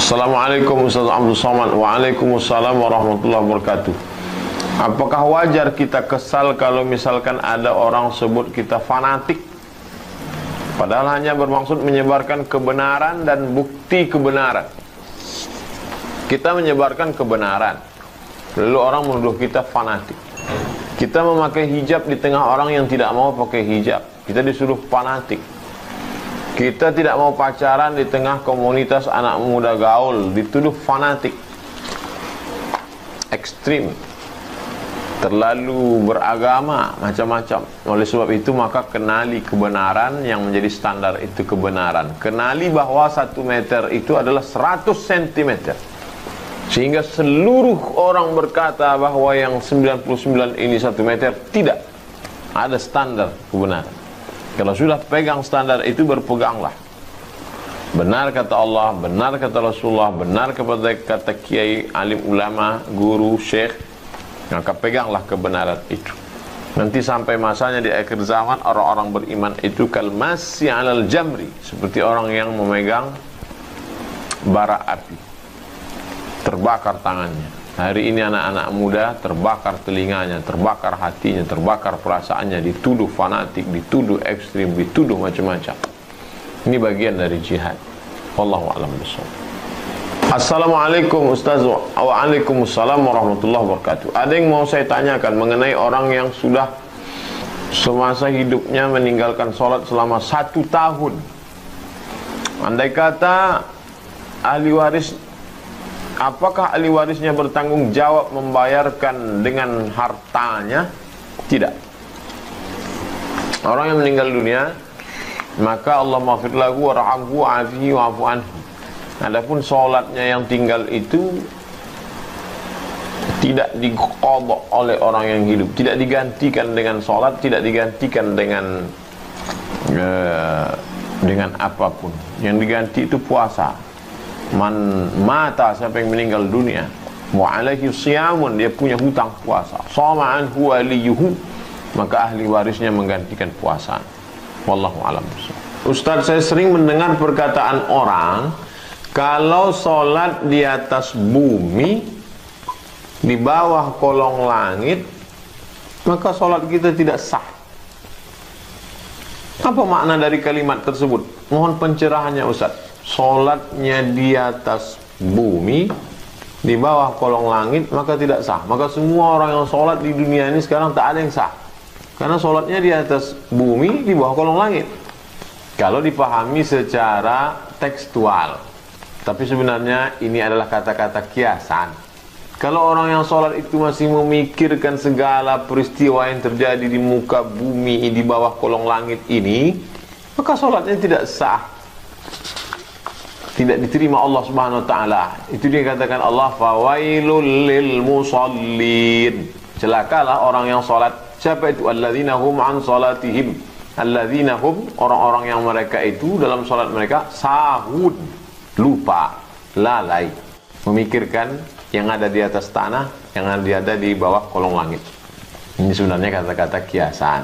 Assalamualaikum Ustaz Abdul Somad. Waalaikumsalam warahmatullahi wabarakatuh. Apakah wajar kita kesal kalau misalkan ada orang sebut kita fanatik, padahal hanya bermaksud menyebarkan kebenaran dan bukti kebenaran? Kita menyebarkan kebenaran, lalu orang menuduh kita fanatik. Kita memakai hijab di tengah orang yang tidak mau pakai hijab, kita disuruh fanatik. Kita tidak mau pacaran di tengah komunitas anak muda gaul, dituduh fanatik, ekstrim, terlalu beragama, macam-macam. Oleh sebab itu maka kenali kebenaran yang menjadi standar itu kebenaran. Kenali bahwa 1 meter itu adalah 100 cm, sehingga seluruh orang berkata bahwa yang 99 ini 1 meter. Tidak ada standar kebenaran. Kalau sudah pegang standar itu, berpeganglah. Benar kata Allah, benar kata Rasulullah, benar kepada kata kiai, alim ulama, guru, syekh, maka peganglah kebenaran itu. Nanti sampai masanya di akhir zaman, orang-orang beriman itu kalmasi alal jamri, seperti orang yang memegang bara api, terbakar tangannya. Hari ini anak-anak muda terbakar telinganya, terbakar hatinya, terbakar perasaannya, dituduh fanatik, dituduh ekstrim, dituduh macam-macam. Ini bagian dari jihad. Wallahu a'lam bishawab. Assalamualaikum Ustaz. Waalaikumsalam warahmatullahi wabarakatuh. Ada yang mau saya tanyakan mengenai orang yang sudah semasa hidupnya meninggalkan sholat selama 1 tahun. Andai kata ahli waris, apakah ahli warisnya bertanggung jawab membayarkan dengan hartanya? Tidak. Orang yang meninggal dunia, maka Allah maghfir lahu warhamhu wa'afihi wa'fu anhu. Adapun sholatnya yang tinggal itu tidak diqadha oleh orang yang hidup, tidak digantikan dengan sholat, tidak digantikan dengan apapun. Yang diganti itu puasa. Man mata, siapa yang meninggal dunia, wa alaihi siyamun, dia punya hutang puasa, sama anhu waliyuhu, maka ahli warisnya menggantikan puasa. Wallahu a'lam. Ustaz, saya sering mendengar perkataan orang, kalau sholat di atas bumi, di bawah kolong langit, maka sholat kita tidak sah. Apa makna dari kalimat tersebut? Mohon pencerahannya Ustaz. Sholatnya di atas bumi, di bawah kolong langit, maka tidak sah. Maka semua orang yang sholat di dunia ini sekarang tak ada yang sah, karena sholatnya di atas bumi, di bawah kolong langit. Kalau dipahami secara tekstual, tapi sebenarnya ini adalah kata-kata kiasan. Kalau orang yang sholat itu masih memikirkan segala peristiwa yang terjadi di muka bumi, di bawah kolong langit ini, maka sholatnya tidak sah, tidak diterima Allah Subhanahu wa taala. Itu dia katakan Allah, fawailul lil musallin. Celakalah orang yang salat. Siapa itu? Alladzina hum an salatihim. Alladzina hum, orang-orang yang mereka itu dalam salat mereka sahun, lupa, lalai, memikirkan yang ada di atas tanah, yang ada di bawah kolong langit. Ini sebenarnya kata-kata kiasan.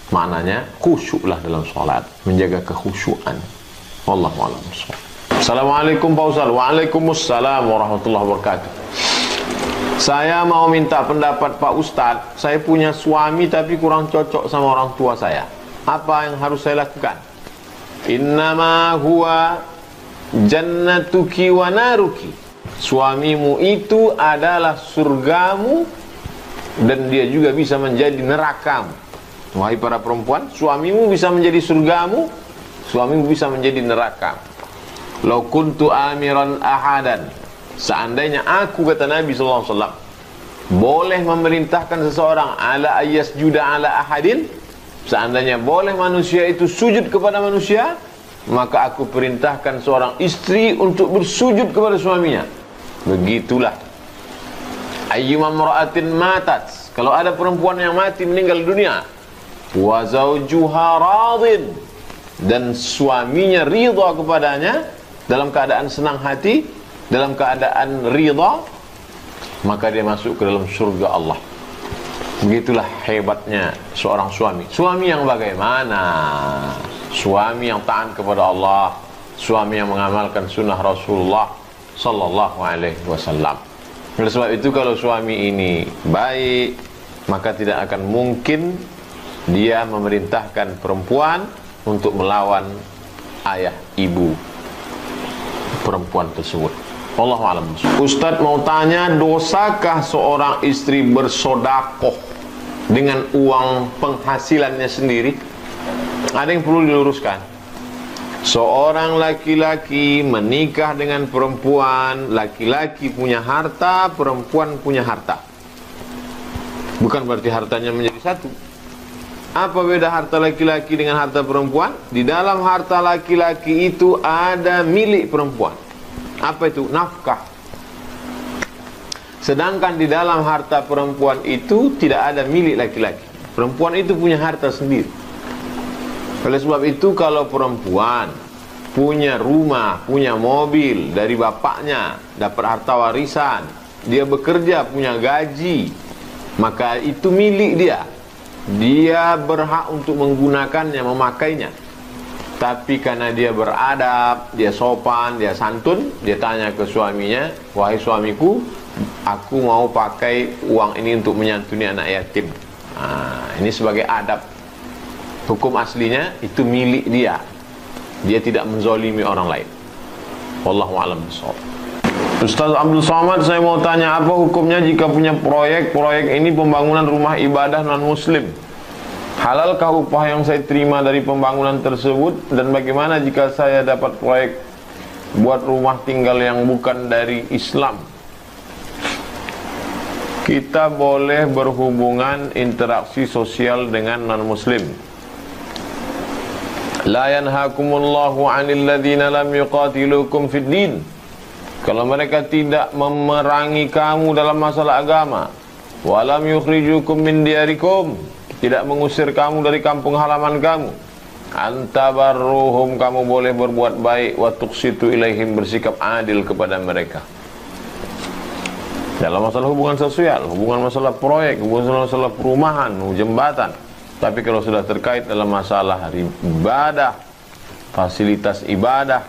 Maknanya khusyuklah dalam salat, menjaga kekhusyuan. Wallahu a'lam. Assalamualaikum Pak Ustaz. Waalaikumsalam warahmatullahi wabarakatuh. Saya mau minta pendapat Pak Ustaz. Saya punya suami tapi kurang cocok sama orang tua saya. Apa yang harus saya lakukan? Innama huwa jannatuki wa naruki. Suamimu itu adalah surgamu dan dia juga bisa menjadi nerakamu. Wahai para perempuan, suamimu bisa menjadi surgamu, suamimu bisa menjadi nerakamu. Lau kuntu amiran ahadan, seandainya aku, kata Nabi SAW, boleh memerintahkan seseorang ala ayyasjuda ala ahadin, seandainya boleh manusia itu sujud kepada manusia, maka aku perintahkan seorang istri untuk bersujud kepada suaminya. Begitulah. Ayyuma mra'atin matat, kalau ada perempuan yang mati meninggal dunia, wa zawjuha radin, dan suaminya ridha kepadanya, dalam keadaan senang hati, dalam keadaan ridha, maka dia masuk ke dalam surga Allah. Begitulah hebatnya seorang suami. Suami yang bagaimana? Suami yang taat kepada Allah, suami yang mengamalkan sunnah Rasulullah, sallallahu alaihi wasallam. Oleh sebab itu kalau suami ini baik, maka tidak akan mungkin dia memerintahkan perempuan untuk melawan ayah ibu perempuan tersebut. Wallahu a'lam. Ustaz mau tanya, dosakah seorang istri bersodakoh dengan uang penghasilannya sendiri? Ada yang perlu diluruskan. Seorang laki-laki menikah dengan perempuan, laki-laki punya harta, perempuan punya harta. Bukan berarti hartanya menjadi satu. Apa beda harta laki-laki dengan harta perempuan? Di dalam harta laki-laki itu ada milik perempuan. Apa itu? Nafkah. Sedangkan di dalam harta perempuan itu tidak ada milik laki-laki. Perempuan itu punya harta sendiri. Oleh sebab itu kalau perempuan punya rumah, punya mobil dari bapaknya, dapat harta warisan, dia bekerja, punya gaji, maka itu milik dia. Dia berhak untuk menggunakannya, memakainya. Tapi karena dia beradab, dia sopan, dia santun, dia tanya ke suaminya, wahai suamiku, aku mau pakai uang ini untuk menyantuni anak yatim. Ini sebagai adab. Hukum aslinya itu milik dia. Dia tidak menzolimi orang lain. Wallahu a'lam bishawab. Ustaz Abdul Somad, saya mau tanya, apa hukumnya jika punya proyek ini pembangunan rumah ibadah non-muslim? Halalkah upah yang saya terima dari pembangunan tersebut? Dan bagaimana jika saya dapat proyek buat rumah tinggal yang bukan dari Islam? Kita boleh berhubungan interaksi sosial dengan non-muslim. La yanhakumullahu 'anil ladzina lam yuqatilukum fid din. Kalau mereka tidak memerangi kamu dalam masalah agama, walam yukhrijukum min diyarikum, tidak mengusir kamu dari kampung halaman kamu, antabarruhum, kamu boleh berbuat baik, wa tuqsitu ilaihim, bersikap adil kepada mereka. Dalam masalah hubungan sosial, hubungan masalah proyek, hubungan masalah perumahan, jembatan. Tapi kalau sudah terkait dalam masalah ibadah, fasilitas ibadah,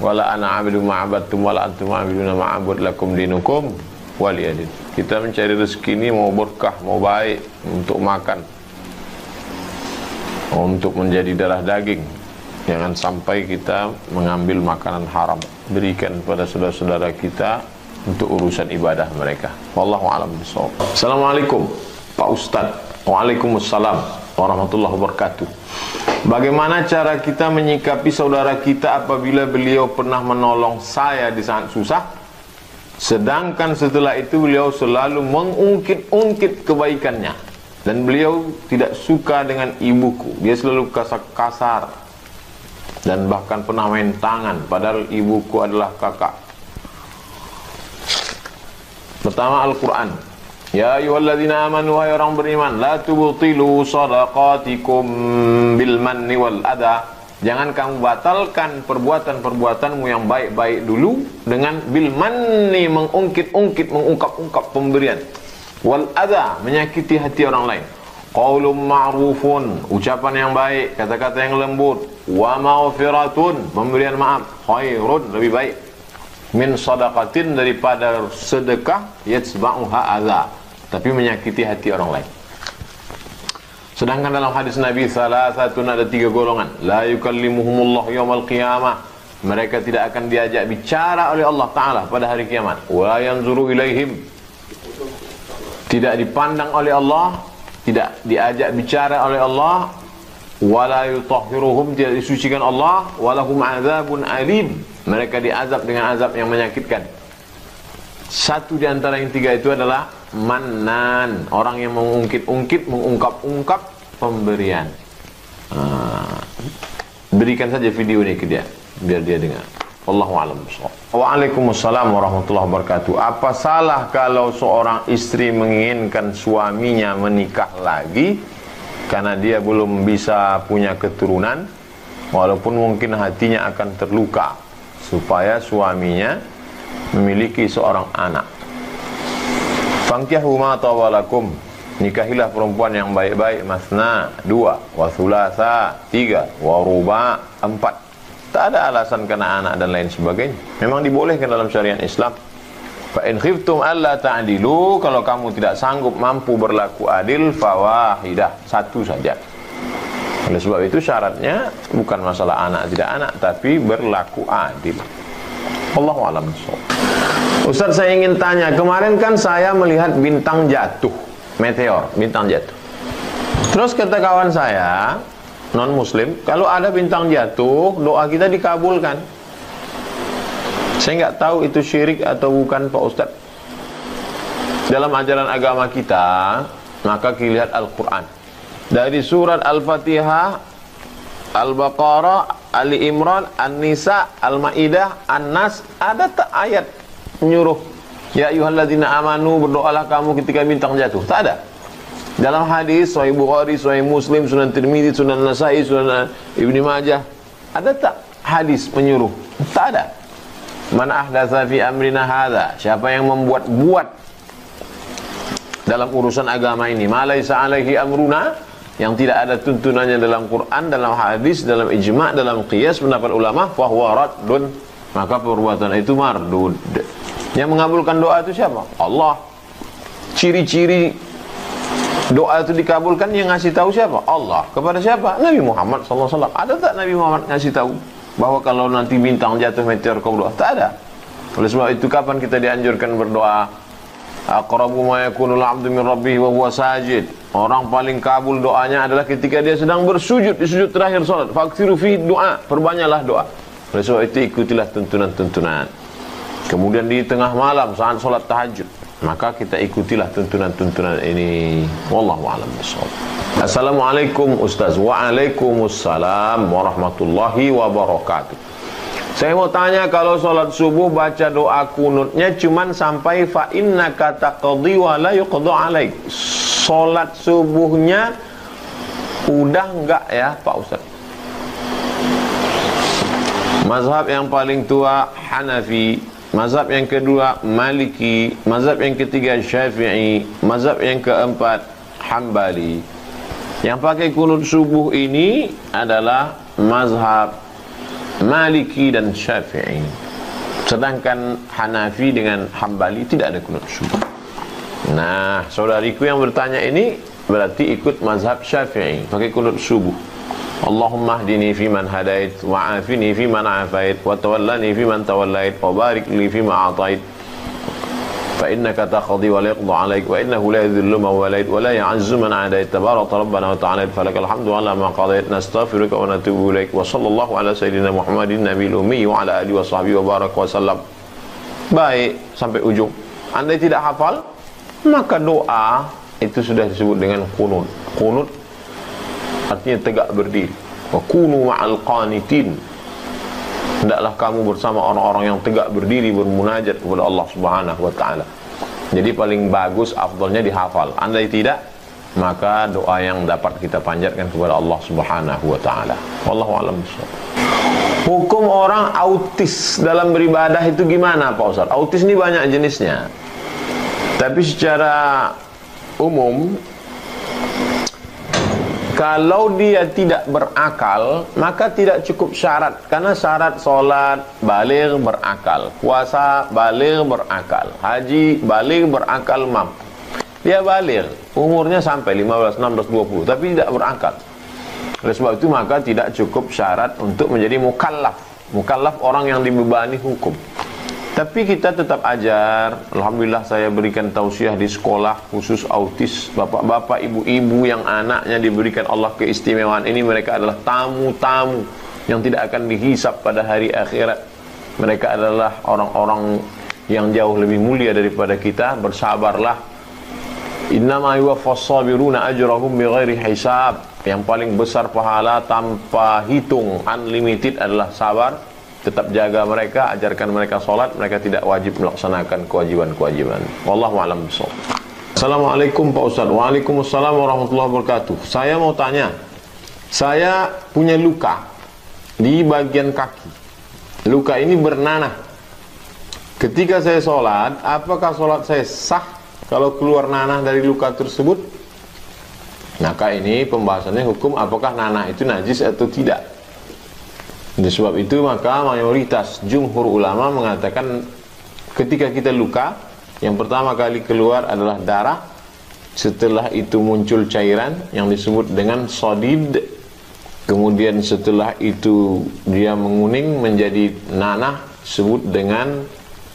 wala ana abidu ma'abadtum wala antum abiduna ma'abud lakum dinukum waliyadin. Kita mencari rezeki ini mau berkah, mau baik, untuk makan, untuk menjadi darah daging. Jangan sampai kita mengambil makanan haram, berikan pada saudara-saudara kita untuk urusan ibadah mereka. Wallahu a'lam bishawab. Assalamualaikum Pak Ustaz. Waalaikumsalam warahmatullahi wabarakatuh. Bagaimana cara kita menyikapi saudara kita apabila beliau pernah menolong saya di saat susah, sedangkan setelah itu beliau selalu mengungkit-ungkit kebaikannya, dan beliau tidak suka dengan ibuku, dia selalu kasar dan bahkan pernah main tangan, padahal ibuku adalah kakak. Pertama, Al-Quran. Ya ayyuhalladzina amanu, wahai orang beriman, la tubtilu shadaqatikum bil manni wal adha. Jangan kamu batalkan perbuatan-perbuatanmu yang baik-baik dulu dengan bil manni, mengungkit-ungkit, mengungkap-ungkap pemberian, wal adha, menyakiti hati orang lain. Qaulun ma'rufun, ucapan yang baik, kata-kata yang lembut, wa maghfiratun, pemberian maaf, khairun, lebih baik, min sadaqatin, daripada sedekah yatsba'uha adha, tapi menyakiti hati orang lain. Sedangkan dalam hadis Nabi, salasatun, ada 3 golongan, la yukallimuhumullah yaumal qiyamah, mereka tidak akan diajak bicara oleh Allah Ta'ala pada hari kiamat. Wa yanzuru ilaihim, tidak dipandang oleh Allah, tidak diajak bicara oleh Allah. Wala yutahhiruhum, tidak disucikan Allah. Walahum azabun alim, mereka diazab dengan azab yang menyakitkan. Satu di antara yang 3 itu adalah mannan, orang yang mengungkit-ungkit, mengungkap-ungkap pemberian. Berikan saja video ini ke dia, biar dia dengar. Wallahu a'lam bishawab. Waalaikumsalam warahmatullahi wabarakatuh. Apa salah kalau seorang istri menginginkan suaminya menikah lagi karena dia belum bisa punya keturunan, walaupun mungkin hatinya akan terluka, supaya suaminya memiliki seorang anak? Fankihu ma tawalakum, nikahilah perempuan yang baik-baik, masna 2, wa thulatha 3, wa ruba 4. Tak ada alasan kena anak dan lain sebagainya. Memang dibolehkan dalam syariat Islam. Fa in khiftum alla ta'dilu, kalau kamu tidak sanggup mampu berlaku adil, fawahidah, satu saja. Oleh sebab itu syaratnya bukan masalah anak tidak anak, tapi berlaku adil. Allahu a'lam bishawab. Ustaz, saya ingin tanya, kemarin kan saya melihat bintang jatuh, meteor, bintang jatuh. Terus kata kawan saya, non muslim, kalau ada bintang jatuh, doa kita dikabulkan. Saya nggak tahu itu syirik atau bukan, Pak Ustaz. Dalam ajaran agama kita, maka kita lihat Al-Quran. Dari surat Al-Fatihah, Al-Baqarah, Ali Imran, An-Nisa, Al-Ma'idah, An-Nas, ada tak ayat menyuruh ya ayyuhalladzina amanu, berdoalah kamu ketika bintang jatuh? Tak ada. Dalam hadis Sahih Bukhari, Sahih Muslim, Sunan Tirmidzi, Sunan Nasa'i, Sunan Ibnu Majah, ada tak hadis menyuruh? Tak ada. Man ahdatsa fi amrina hadza, siapa yang membuat-buat dalam urusan agama ini ma laisa alaihi amruna, yang tidak ada tuntunannya dalam Quran, dalam hadis, dalam ijma', dalam qiyas, pendapat ulama, fa huwa raddun, maka perbuatan itu mardud. Yang mengabulkan doa itu siapa? Allah. Ciri-ciri doa itu dikabulkan yang ngasih tahu siapa? Allah. Kepada siapa? Nabi Muhammad SAW. Ada tak Nabi Muhammad ngasih tahu bahwa kalau nanti bintang jatuh meteor kau berdoa? Tak ada. Oleh sebab itu kapan kita dianjurkan berdoa? Aqrabu ma yakunul 'abdu min rabbih wa huwa sajid. Orang paling kabul doanya adalah ketika dia sedang bersujud, di sujud terakhir salat. Faksiru fi doa, perbanyaklah doa. Oleh sebab itu ikutilah tuntunan-tuntunan. Kemudian di tengah malam saat salat tahajud, maka kita ikutilah tuntunan-tuntunan ini. Wallahu a'lam bishawab. Assalamualaikum Ustaz. Waalaikumsalam warahmatullahi wabarakatuh. Saya mau tanya, kalau sholat subuh baca doa kunutnya cuman sampai fa innaka taqdi wa la yuqda alaik. Sholat subuhnya udah enggak ya Pak Ustaz? Mazhab yang paling tua Hanafi, mazhab yang kedua Maliki, mazhab yang ketiga Syafi'i, mazhab yang keempat Hambali. Yang pakai kunut subuh ini adalah mazhab Maliki dan Syafi'i. Sedangkan Hanafi dengan Hambali tidak ada kunut subuh. Nah, saudariku yang bertanya ini berarti ikut mazhab Syafi'i, pakai kunut subuh. Allahumma hdini fiman hadait, wa afini fiman afait, wa tawallani fiman tawallait, wa barik li fima atait. Fa innaka taqdi wa la yuqda alaik, wa innahu la yadhillu man walait, wa la ya'azzu man adait. Tabaraka rabbana wa ta'ala, falakal hamdu ala ma qadait. Nastaghfiruka wa natubu ilaik. Wa sallallahu ala sayyidina Muhammadin nabiyil ummi wa ala alihi wa sahbihi wa baraka wa sallam. Baik, sampai ujung. Andai tidak hafal, maka doa itu sudah disebut dengan qunut. Qunut artinya tegak berdiri. Wa kunu ma'al qanitin. Hendaklah kamu bersama orang-orang yang tegak berdiri bermunajat kepada Allah Subhanahu wa taala. Jadi paling bagus, afdalnya dihafal. Andai tidak, maka doa yang dapat kita panjatkan kepada Allah Subhanahu wa taala. Wallahu a'lam bishawab. Hukum orang autis dalam beribadah itu gimana Pak Ustaz? Autis ini banyak jenisnya. Tapi secara umum, kalau dia tidak berakal, maka tidak cukup syarat. Karena syarat solat baligh berakal, puasa baligh berakal, haji baligh berakal mampu. Dia baligh, umurnya sampai 15, 16, 20, tapi tidak berakal. Oleh sebab itu maka tidak cukup syarat untuk menjadi mukallaf. Mukallaf orang yang dibebani hukum. Tapi kita tetap ajar. Alhamdulillah saya berikan tausiah di sekolah khusus autis. Bapak-bapak, ibu-ibu yang anaknya diberikan Allah keistimewaan ini, mereka adalah tamu-tamu yang tidak akan dihisap pada hari akhirat. Mereka adalah orang-orang yang jauh lebih mulia daripada kita. Bersabarlah. Innama yuwaffas sabiruna ajrahum bighairi hisab. Yang paling besar pahala tanpa hitung, unlimited, adalah sabar. Tetap jaga mereka, ajarkan mereka sholat. Mereka tidak wajib melaksanakan kewajiban-kewajiban. Wallahu a'lam bishawab. Assalamualaikum Pak Ustaz. Waalaikumsalam warahmatullahi wabarakatuh. Saya mau tanya, saya punya luka di bagian kaki. Luka ini bernanah. Ketika saya sholat, apakah sholat saya sah kalau keluar nanah dari luka tersebut? Maka ini pembahasannya hukum apakah nanah itu najis atau tidak. Oleh sebab itu maka mayoritas jumhur ulama mengatakan ketika kita luka, yang pertama kali keluar adalah darah, setelah itu muncul cairan yang disebut dengan sodid, kemudian setelah itu dia menguning menjadi nanah, disebut dengan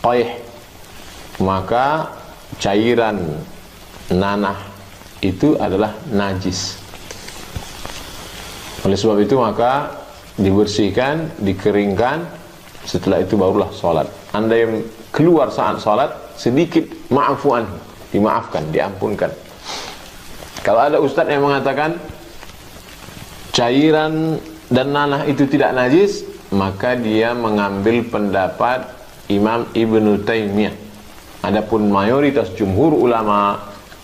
qaih. Maka cairan nanah itu adalah najis. Oleh sebab itu maka dibersihkan, dikeringkan, setelah itu barulah sholat. Anda yang keluar saat sholat sedikit, ma'afuan, dimaafkan, diampunkan. Kalau ada ustaz yang mengatakan cairan dan nanah itu tidak najis, maka dia mengambil pendapat Imam Ibnu Taimiyah. Adapun mayoritas jumhur ulama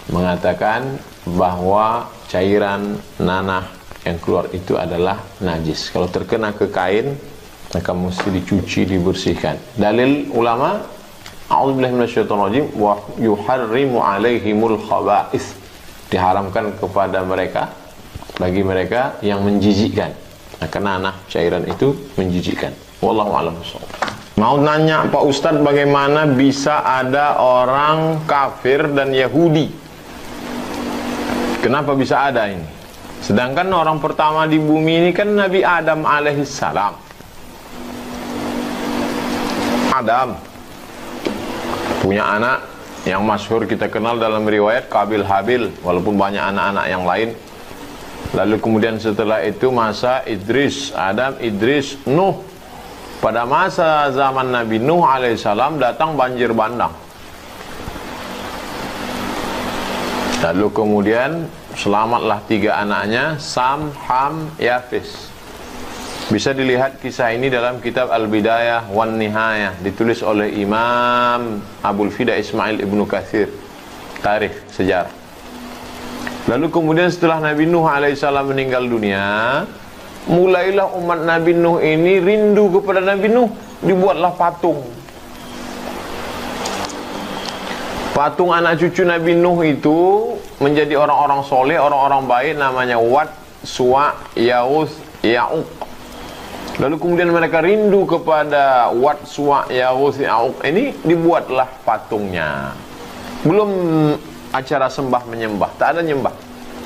mengatakan bahwa cairan nanah yang keluar itu adalah najis. Kalau terkena ke kain, maka mesti dicuci, dibersihkan. Dalil ulama, a'udzubillahi minasyaitonirrajim, wa yuharrimu alaihimul khaba'ith, diharamkan kepada mereka, bagi mereka yang menjijikkan. Maka nanah cairan itu menjijikkan. Wallahu a'lam bishawab. Mau nanya Pak Ustadz, bagaimana bisa ada orang kafir dan Yahudi? Kenapa bisa ada ini? Sedangkan orang pertama di bumi ini kan Nabi Adam alaihissalam. Adam punya anak yang masyhur kita kenal dalam riwayat Qabil Habil, walaupun banyak anak-anak yang lain. Lalu kemudian setelah itu masa Idris, Adam, Idris, Nuh. Pada masa zaman Nabi Nuh alaihissalam datang banjir bandang. Lalu kemudian selamatlah 3 anaknya, Sam, Ham, Yafis. Bisa dilihat kisah ini dalam kitab Al-Bidayah wan Nihayah, ditulis oleh Imam Abul Fida Ismail Ibnu Katsir, tarikh sejarah. Lalu kemudian setelah Nabi Nuh alaihissalam meninggal dunia, mulailah umat Nabi Nuh ini rindu kepada Nabi Nuh. Dibuatlah patung. Patung anak cucu Nabi Nuh itu menjadi orang-orang soleh, orang-orang baik, namanya Wad, Suwa, Ya'uth, Ya'uq. Lalu kemudian mereka rindu kepada Wad, Suwa, Ya'uth, Ya'uq. Ini dibuatlah patungnya. Belum acara sembah menyembah, tak ada nyembah,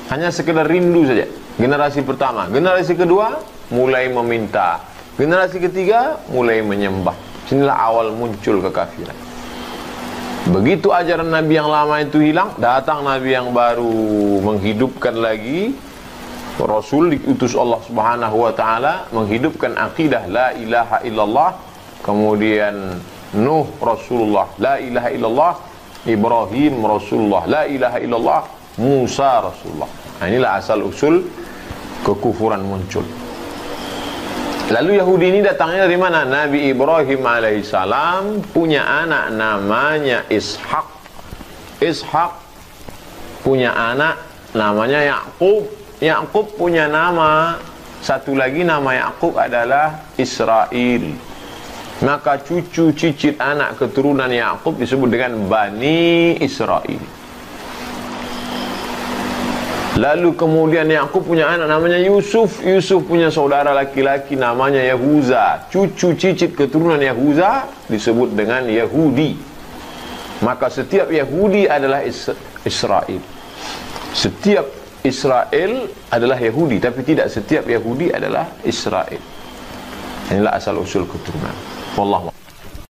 hanya sekedar rindu saja. Generasi pertama, generasi kedua mulai meminta, generasi ketiga mulai menyembah. Inilah awal muncul kekafiran. Begitu ajaran Nabi yang lama itu hilang, datang Nabi yang baru menghidupkan lagi. Rasul diutus Allah Subhanahu wa taala menghidupkan akidah la ilaha illallah. Kemudian Nuh Rasulullah, la ilaha illallah. Ibrahim Rasulullah, la ilaha illallah. Musa Rasulullah. Nah, inilah asal usul kekufuran muncul. Lalu Yahudi ini datangnya dari mana? Nabi Ibrahim alaihissalam punya anak namanya Ishak. Ishak punya anak namanya Yakub. Yakub punya nama satu lagi, nama Yakub adalah Israel. Maka cucu cicit anak keturunan Yakub disebut dengan Bani Israel. Lalu kemudian Yakub punya anak namanya Yusuf. Yusuf punya saudara laki-laki namanya Yahuza. Cucu cicit keturunan Yahuza disebut dengan Yahudi. Maka setiap Yahudi adalah Israel. Setiap Israel adalah Yahudi, tapi tidak setiap Yahudi adalah Israel. Inilah asal usul keturunan. Wallahu